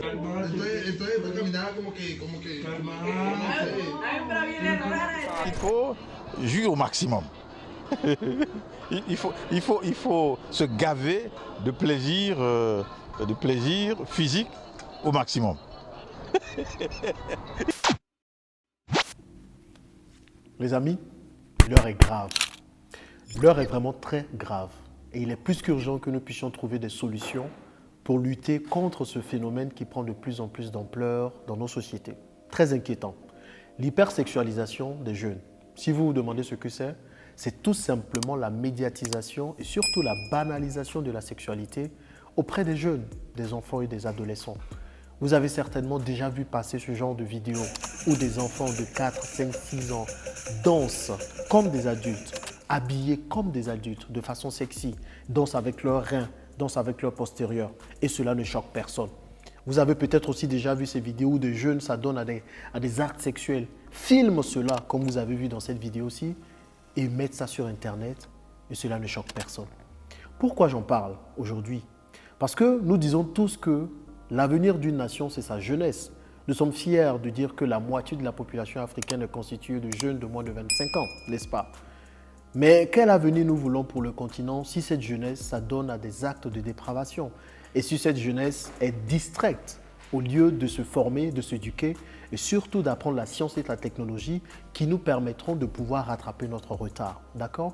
Entonces caminaba como que Il faut jouir au maximum. Il faut se gaver de plaisir physique au maximum. Les amis, l'heure est grave. L'heure est vraiment très grave. Et il est plus qu'urgent que nous puissions trouver des solutions pour lutter contre ce phénomène qui prend de plus en plus d'ampleur dans nos sociétés. Très inquiétant. L'hypersexualisation des jeunes. Si vous vous demandez ce que c'est tout simplement la médiatisation et surtout la banalisation de la sexualité auprès des jeunes, des enfants et des adolescents. Vous avez certainement déjà vu passer ce genre de vidéos où des enfants de 4, 5, 6 ans dansent comme des adultes, habillés comme des adultes, de façon sexy, dansent avec leurs reins, dansent avec leurs postérieurs. Et cela ne choque personne. Vous avez peut-être aussi déjà vu ces vidéos où des jeunes s'adonnent à des actes sexuels, filment cela, comme vous avez vu dans cette vidéo-ci, et mettent ça sur Internet, et cela ne choque personne. Pourquoi j'en parle aujourd'hui? Parce que nous disons tous que l'avenir d'une nation, c'est sa jeunesse. Nous sommes fiers de dire que la moitié de la population africaine est constituée de jeunes de moins de 25 ans, n'est-ce pas? Mais quel avenir nous voulons pour le continent si cette jeunesse s'adonne à des actes de dépravation et si cette jeunesse est distraite au lieu de se former, de s'éduquer et surtout d'apprendre la science et la technologie qui nous permettront de pouvoir rattraper notre retard, d'accord?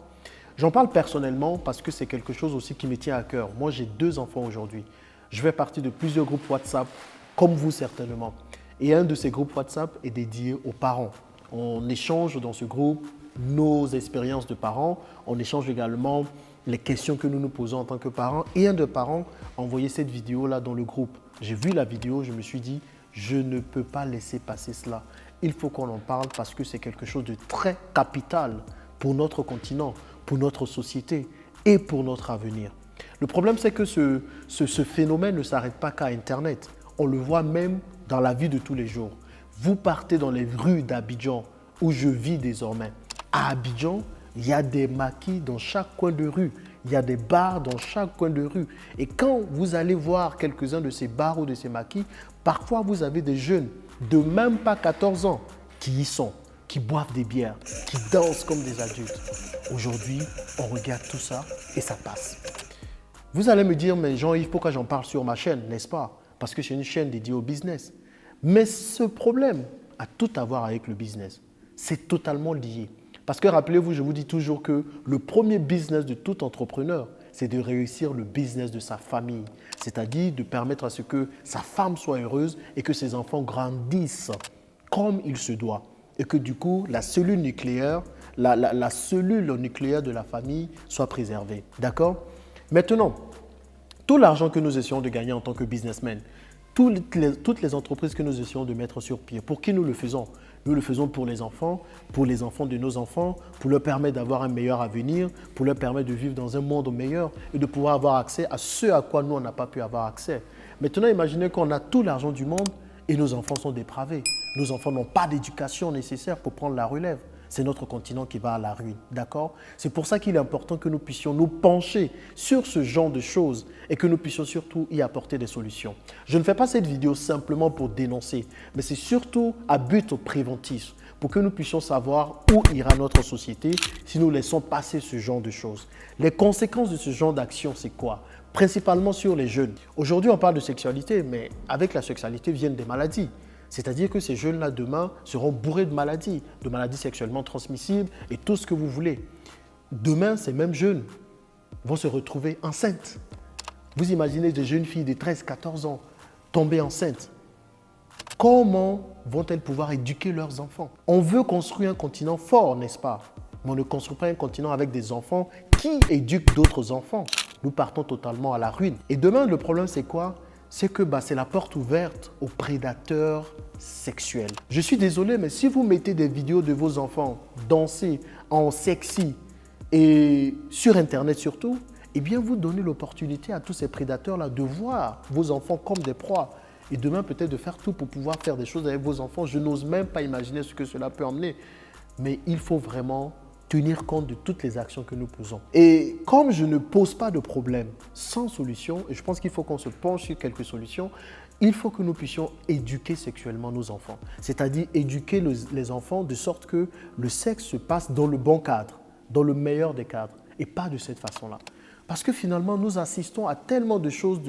J'en parle personnellement parce que c'est quelque chose aussi qui me tient à cœur. Moi, j'ai 2 enfants aujourd'hui. Je fais partie de plusieurs groupes WhatsApp, comme vous certainement. Et un de ces groupes WhatsApp est dédié aux parents. On échange dans ce groupe nos expériences de parents. On échange également les questions que nous nous posons en tant que parents. Et un de parents a envoyé cette vidéo-là dans le groupe. J'ai vu la vidéo, je me suis dit, je ne peux pas laisser passer cela. Il faut qu'on en parle parce que c'est quelque chose de très capital pour notre continent, pour notre société et pour notre avenir. Le problème, c'est que ce phénomène ne s'arrête pas qu'à Internet. On le voit même dans la vie de tous les jours. Vous partez dans les rues d'Abidjan, où je vis désormais. À Abidjan, il y a des maquis dans chaque coin de rue. Il y a des bars dans chaque coin de rue. Et quand vous allez voir quelques-uns de ces bars ou de ces maquis, parfois vous avez des jeunes de même pas 14 ans qui y sont, qui boivent des bières, qui dansent comme des adultes. Aujourd'hui, on regarde tout ça et ça passe. Vous allez me dire, mais Jean-Yves, pourquoi j'en parle sur ma chaîne, n'est-ce pas? Parce que c'est une chaîne dédiée au business. Mais ce problème a tout à voir avec le business. C'est totalement lié. Parce que rappelez-vous, je vous dis toujours que le premier business de tout entrepreneur, c'est de réussir le business de sa famille. C'est-à-dire de permettre à ce que sa femme soit heureuse et que ses enfants grandissent comme il se doit. Et que du coup, la cellule nucléaire, la cellule nucléaire de la famille soit préservée. D'accord? Maintenant, tout l'argent que nous essayons de gagner en tant que businessmen, toutes les entreprises que nous essayons de mettre sur pied, pour qui nous le faisons? Nous le faisons pour les enfants de nos enfants, pour leur permettre d'avoir un meilleur avenir, pour leur permettre de vivre dans un monde meilleur et de pouvoir avoir accès à ce à quoi nous, on n'a pas pu avoir accès. Maintenant, imaginez qu'on a tout l'argent du monde et nos enfants sont dépravés. Nos enfants n'ont pas d'éducation nécessaire pour prendre la relève. C'est notre continent qui va à la ruine, d'accord? C'est pour ça qu'il est important que nous puissions nous pencher sur ce genre de choses et que nous puissions surtout y apporter des solutions. Je ne fais pas cette vidéo simplement pour dénoncer, mais c'est surtout à but préventif, pour que nous puissions savoir où ira notre société si nous laissons passer ce genre de choses. Les conséquences de ce genre d'action, c'est quoi? Principalement sur les jeunes. Aujourd'hui, on parle de sexualité, mais avec la sexualité viennent des maladies. C'est-à-dire que ces jeunes-là, demain, seront bourrés de maladies sexuellement transmissibles et tout ce que vous voulez. Demain, ces mêmes jeunes vont se retrouver enceintes. Vous imaginez des jeunes filles de 13-14 ans tomber enceintes. Comment vont-elles pouvoir éduquer leurs enfants? On veut construire un continent fort, n'est-ce pas? Mais on ne construit pas un continent avec des enfants qui éduquent d'autres enfants. Nous partons totalement à la ruine. Et demain, le problème, c'est quoi? C'est que c'est la porte ouverte aux prédateurs sexuels. Je suis désolé, mais si vous mettez des vidéos de vos enfants danser en sexy et sur Internet surtout, eh bien vous donnez l'opportunité à tous ces prédateurs-là de voir vos enfants comme des proies et demain peut-être de faire tout pour pouvoir faire des choses avec vos enfants. Je n'ose même pas imaginer ce que cela peut emmener, mais il faut vraiment tenir compte de toutes les actions que nous posons. Et comme je ne pose pas de problème sans solution, et je pense qu'il faut qu'on se penche sur quelques solutions, il faut que nous puissions éduquer sexuellement nos enfants, c'est-à-dire éduquer les enfants de sorte que le sexe se passe dans le bon cadre, dans le meilleur des cadres, et pas de cette façon-là. Parce que finalement, nous assistons à tellement de choses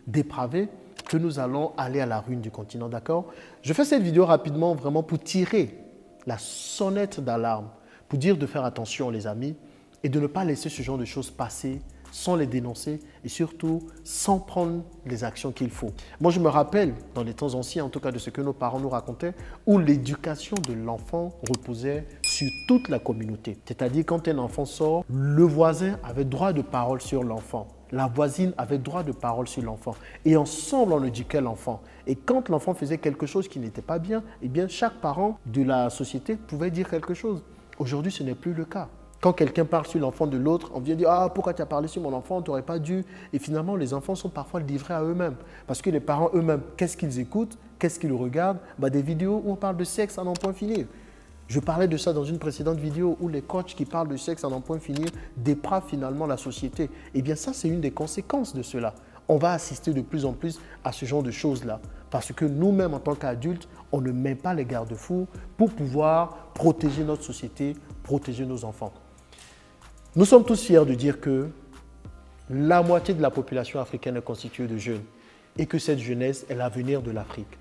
dépravées que nous allons aller à la ruine du continent, d'accord? Je fais cette vidéo rapidement vraiment pour tirer la sonnette d'alarme, pour dire de faire attention les amis et de ne pas laisser ce genre de choses passer sans les dénoncer et surtout sans prendre les actions qu'il faut. Moi, je me rappelle, dans les temps anciens, en tout cas de ce que nos parents nous racontaient, où l'éducation de l'enfant reposait sur toute la communauté. C'est-à-dire, quand un enfant sort, le voisin avait droit de parole sur l'enfant. La voisine avait droit de parole sur l'enfant. Et ensemble, on éduquait l'enfant. Et quand l'enfant faisait quelque chose qui n'était pas bien, eh bien, chaque parent de la société pouvait dire quelque chose. Aujourd'hui, ce n'est plus le cas. Quand quelqu'un parle sur l'enfant de l'autre, on vient dire « Ah, pourquoi tu as parlé sur mon enfant? Tu n'aurais pas dû. » Et finalement, les enfants sont parfois livrés à eux-mêmes. Parce que les parents eux-mêmes, qu'est-ce qu'ils écoutent? Qu'est-ce qu'ils regardent? Des vidéos où on parle de sexe à n'en point finir. Je parlais de ça dans une précédente vidéo où les coachs qui parlent de sexe à n'en point finir dépravent finalement la société. Eh bien ça, c'est une des conséquences de cela. On va assister de plus en plus à ce genre de choses-là. Parce que nous-mêmes, en tant qu'adultes, on ne met pas les garde-fous pour pouvoir protéger notre société, protéger nos enfants. Nous sommes tous fiers de dire que la moitié de la population africaine est constituée de jeunes et que cette jeunesse est l'avenir de l'Afrique.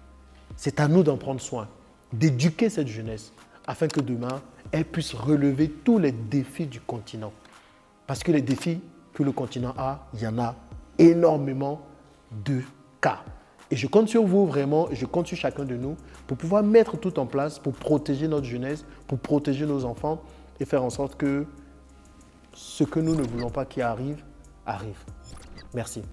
C'est à nous d'en prendre soin, d'éduquer cette jeunesse afin que demain, elle puisse relever tous les défis du continent. Parce que les défis que le continent a, il y en a énormément de cas. Et je compte sur vous vraiment, et je compte sur chacun de nous pour pouvoir mettre tout en place pour protéger notre jeunesse, pour protéger nos enfants et faire en sorte que ce que nous ne voulons pas qu'il arrive, arrive. Merci.